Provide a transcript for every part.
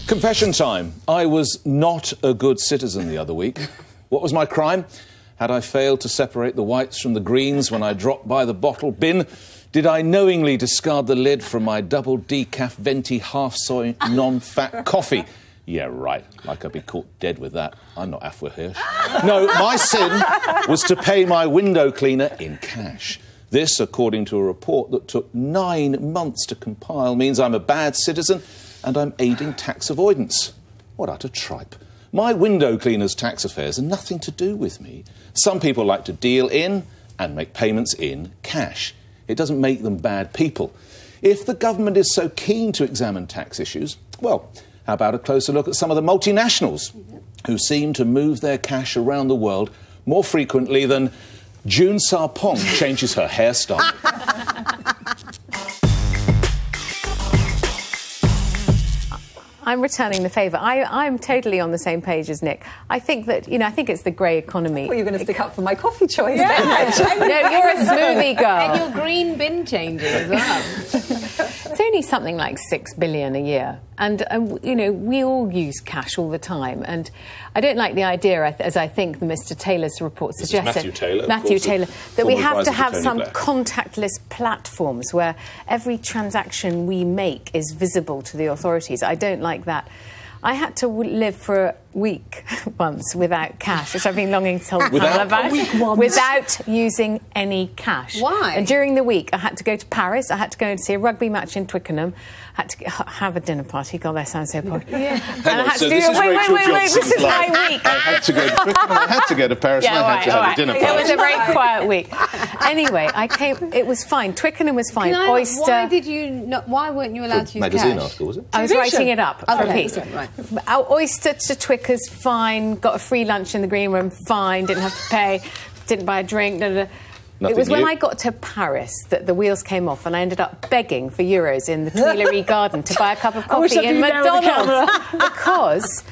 Confession time. I was not a good citizen the other week. What was my crime? Had I failed to separate the whites from the greens when I dropped by the bottle bin? Did I knowingly discard the lid from my double decaf venti half-soy non-fat coffee? Yeah, right. Like I'd be caught dead with that. I'm not Afua Hirsch. No, my sin was to pay my window cleaner in cash. This, according to a report that took 9 months to compile, means I'm a bad citizen and I'm aiding tax avoidance. What utter tripe. My window cleaner's tax affairs are nothing to do with me. Some people like to deal in and make payments in cash. It doesn't make them bad people. If the government is so keen to examine tax issues, well, how about a closer look at some of the multinationals who seem to move their cash around the world more frequently than June Sarpong changes her hairstyle. I'm returning the favour. I'm totally on the same page as Nick. I think that, I think it's the grey economy. Well, you're going to stick up for my coffee choice. Yeah. No, you're a smoothie girl. And your green bin changing as well. It's only something like 6 billion a year. And, we all use cash all the time. And I don't like the idea, as I think Mr Taylor's report suggested, Matthew Taylor, that we have to have some contactless platforms where every transaction we make is visible to the authorities. I don't like that. I had to live for a week once without cash, which I've been longing to tell people about, without using any cash. Why? And during the week, I had to go to Paris, I had to go and see a rugby match in Twickenham, I had to have a dinner party. God, that sounds so poor. Yeah. And I had to do wait, this is my week. I had to go to Twickenham, I had to go to Paris, and I had to have a dinner party. It was a very quiet week. Anyway, it was fine. Twickenham was fine. Oyster. Why weren't you allowed to use magazine cash? article, was it? I was writing it up for a piece. Right. Oyster to Twickers, fine. Got a free lunch in the green room, fine. Didn't have to pay. Didn't buy a drink. It was when I got to Paris that the wheels came off and I ended up begging for euros in the Tuileries Garden to buy a cup of coffee in McDonald's because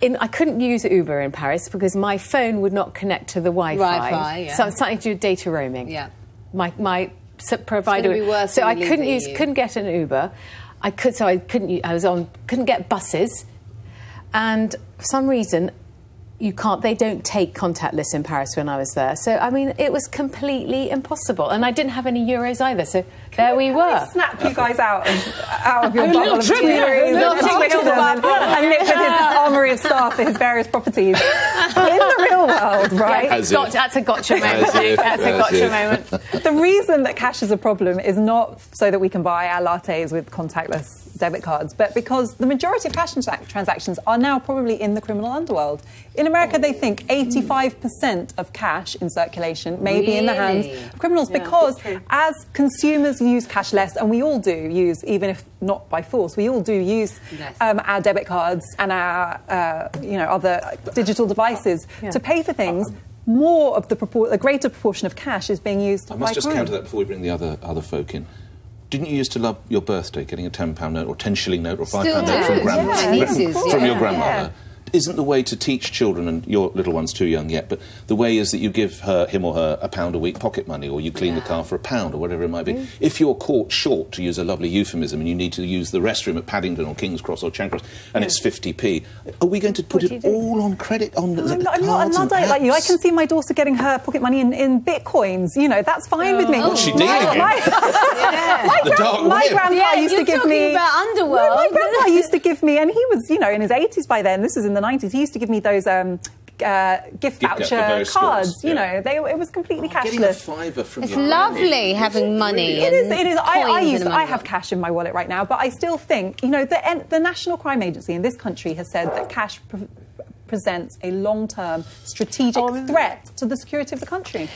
I couldn't use Uber in Paris because my phone would not connect to the Wi-Fi. So it's something to do with data roaming. Yeah. My provider. So I couldn't get an Uber. Couldn't get buses, and for some reason they don't take contactless in Paris when I was there. So I mean, it was completely impossible, and I didn't have any euros either. So there we were. Snap you guys out of your bottle of Tuileries and Nick with his armoury of staff for his various properties in the real world, right? That's a gotcha moment. That's a gotcha moment. The reason that cash is a problem is not so that we can buy our lattes with contactless debit cards, but because the majority of cash transactions are now probably in the criminal underworld. In America, they think 85% of cash in circulation may be in the hands of criminals because as consumers use cash less, and we all do use, even if not by force, we all do use our debit cards and our other digital devices to pay for things. More of a greater proportion of cash is being used by crime. I must just counter that before we bring the other folk in. Didn't you used to love your birthday, getting a £10 note or 10 shilling note or £5 note from your grandmother? Isn't the way to teach children, and your little one's too young yet, but the way is that you give him or her £1 a week pocket money, or you clean the car for £1 or whatever it might be. If you're caught short, to use a lovely euphemism, and you need to use the restroom at Paddington or King's Cross or Charing Cross, and it's 50p, are we going to put it all on credit? I'm not like you. I can see my daughter getting her pocket money in bitcoins. That's fine with me. What's she dealing in? My grandpa used to give me... about underworld. My grandpa used to give me, and he was, in his 80s by then, this was in the 90s, he used to give me those gift voucher cards. It was completely cashless. It's lovely having money. It is. I have cash in my wallet right now, but I still think, the National Crime Agency in this country has said that cash presents a long-term strategic threat to the security of the country.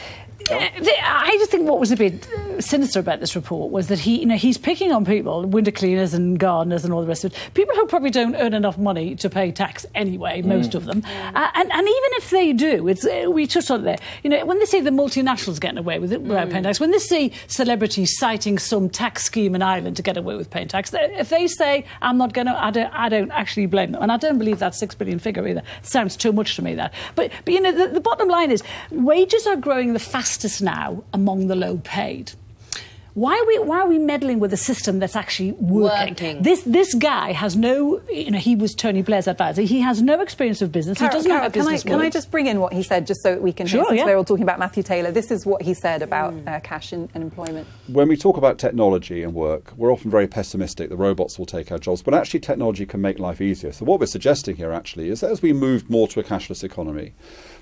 I just think what was a bit sinister about this report was that he's picking on people, window cleaners and gardeners and all the rest of it, people who probably don't earn enough money to pay tax anyway, most of them. And even if they do, we touched on it there, when they say the multinationals getting away with it without paying tax, when they see celebrities citing some tax scheme in Ireland to get away with paying tax, if they say, I'm not going to, I don't actually blame them. And I don't believe that 6 billion figure either. It sounds too much to me, that. But the bottom line is, wages are growing the fastest now among the low paid. Why are we meddling with a system that's actually working? This guy has no, he was Tony Blair's advisor. He has no experience of business. He doesn't have a business. Can I just bring in what he said, just so we can hear, since we're all talking about Matthew Taylor. This is what he said about cash and employment. When we talk about technology and work, we're often very pessimistic that robots will take our jobs, but actually technology can make life easier. So what we're suggesting here actually is that as we move more to a cashless economy,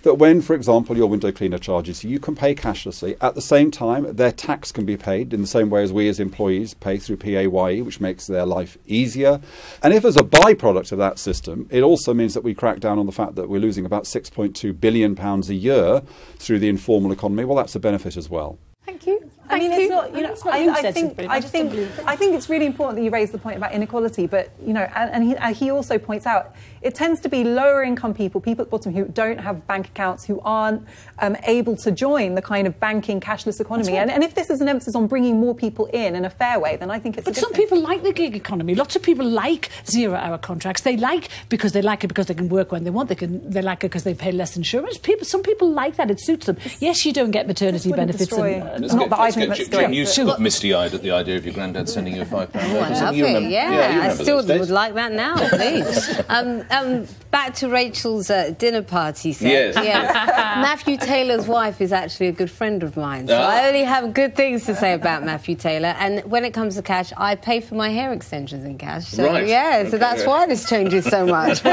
that when, for example, your window cleaner charges you can pay cashlessly. At the same time, their tax can be paid in the same way as we as employees pay through PAYE, which makes their life easier. And if as a byproduct of that system, it also means that we crack down on the fact that we're losing about £6.2 billion a year through the informal economy, well, that's a benefit as well. Thank you. I mean, it's not. I think it's really important that you raise the point about inequality. But and he also points out it tends to be lower income people at the bottom who don't have bank accounts, who aren't able to join the kind of banking cashless economy. Right. And if this is an emphasis on bringing more people in a fair way, then I think it's. But some people like the gig economy. Lots of people like 0-hour contracts. They like it because they can work when they want. They like it because they pay less insurance. Some people like that. It suits them. Yes, you don't get maternity benefits. Not that I think that's Jane, you still got misty-eyed at the idea of your granddad sending you a £5 note. Oh, I love it. Yeah, I still would like that now, please. Back to Rachel's dinner party set. Yes. Matthew Taylor's wife is actually a good friend of mine, so I only have good things to say about Matthew Taylor. And when it comes to cash, I pay for my hair extensions in cash. So, right. so that's why this changes so much.